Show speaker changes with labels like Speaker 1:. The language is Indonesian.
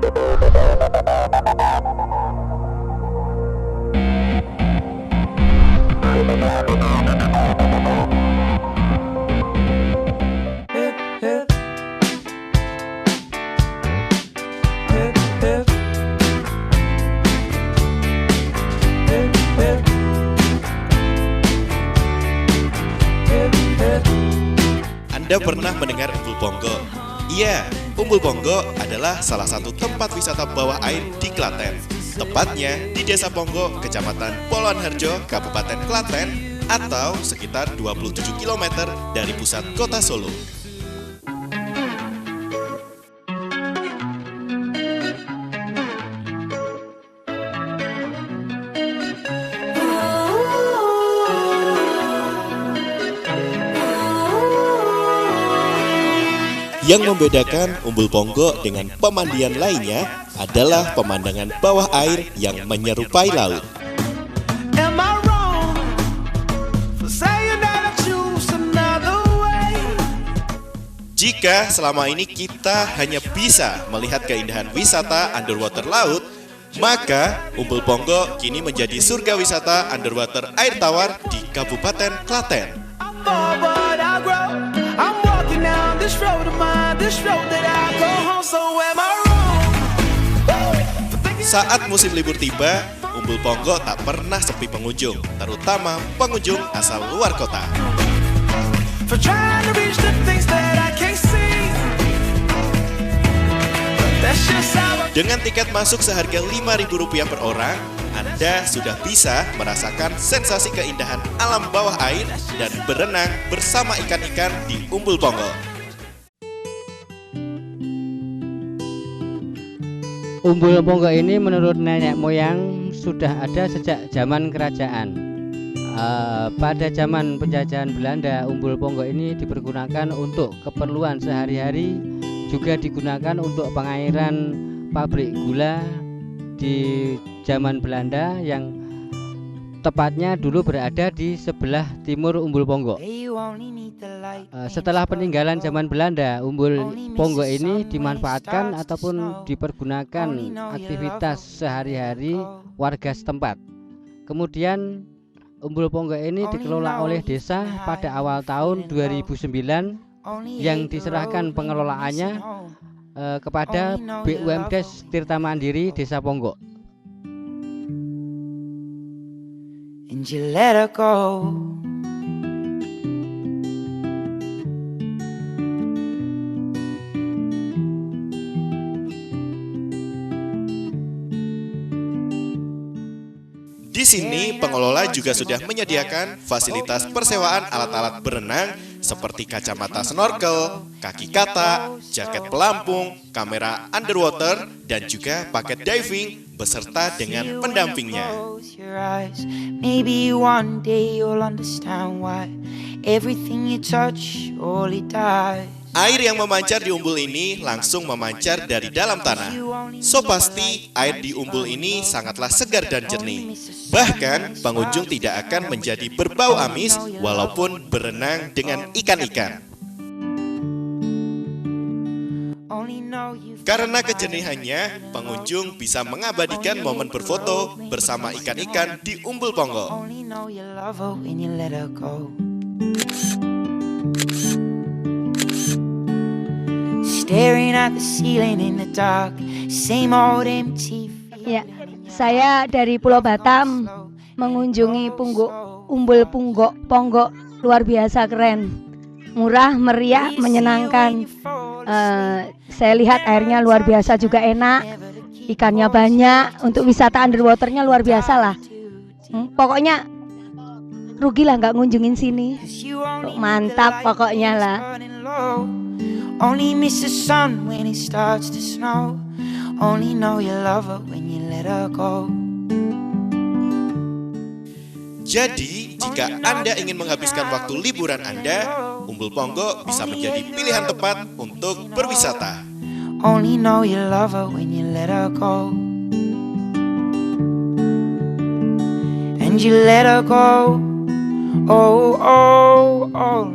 Speaker 1: Anda pernah mendengar Umbul Ponggo? Iya, Umbul Ponggo adalah salah satu tempat wisata bawah air di Klaten. Tepatnya di Desa Ponggo, Kecamatan Polohan-Harjo, Kabupaten Klaten, atau sekitar 27 km dari pusat kota Solo. Yang membedakan Umbul Ponggo dengan pemandian lainnya adalah pemandangan bawah air yang menyerupai laut. Jika selama ini kita hanya bisa melihat keindahan wisata underwater laut, maka Umbul Ponggo kini menjadi surga wisata underwater air tawar di Kabupaten Klaten. Saat musim libur tiba, Umbul Ponggo tak pernah sepi pengunjung, terutama pengunjung asal luar kota. Dengan tiket masuk seharga Rp5.000 per orang, Anda sudah bisa merasakan sensasi keindahan alam bawah air dan berenang bersama ikan-ikan di Umbul Ponggo.
Speaker 2: Umbul Ponggo ini menurut nenek moyang sudah ada sejak zaman kerajaan. Pada zaman penjajahan Belanda, Umbul Ponggo ini dipergunakan untuk keperluan sehari-hari, juga digunakan untuk pengairan pabrik gula di zaman Belanda yang tepatnya dulu berada di sebelah timur Umbul Ponggo. Setelah peninggalan zaman Belanda, Umbul Ponggo ini dimanfaatkan ataupun dipergunakan aktivitas sehari-hari warga setempat. Kemudian Umbul Ponggo ini dikelola oleh desa pada awal tahun 2009 yang diserahkan pengelolaannya kepada BUMDes Tirta Mandiri Desa Ponggo. And you let her go.
Speaker 1: Di sini pengelola juga sudah menyediakan fasilitas persewaan alat-alat berenang seperti kacamata snorkel, kaki kata, jaket pelampung, kamera underwater, dan juga paket diving beserta dengan pendampingnya.
Speaker 3: Maybe one day you'll understand why everything you touch only dies.
Speaker 1: Air yang memancar di umbul ini langsung memancar dari dalam tanah. So pasti air di umbul ini sangatlah segar dan jernih. Bahkan pengunjung tidak akan menjadi berbau amis walaupun berenang dengan ikan-ikan. Karena kejernihannya, pengunjung bisa mengabadikan momen berfoto bersama ikan-ikan di Umbul Ponggo.
Speaker 4: Ya, saya dari Pulau Batam mengunjungi Umbul Ponggo, luar biasa keren, murah, meriah, menyenangkan. Saya lihat airnya luar biasa juga enak, ikannya banyak, untuk wisata underwaternya luar biasa lah. Pokoknya rugi lah nggak ngunjungin sini. Mantap pokoknya lah.
Speaker 3: Only miss the sun when it starts to snow. Only know you love her when you let her go.
Speaker 1: Jadi, jika Anda ingin menghabiskan waktu liburan Anda, Umbul Ponggo bisa menjadi pilihan tepat untuk berwisata.
Speaker 3: Only know you love her when you let her go. And you let her go. Oh, oh, oh.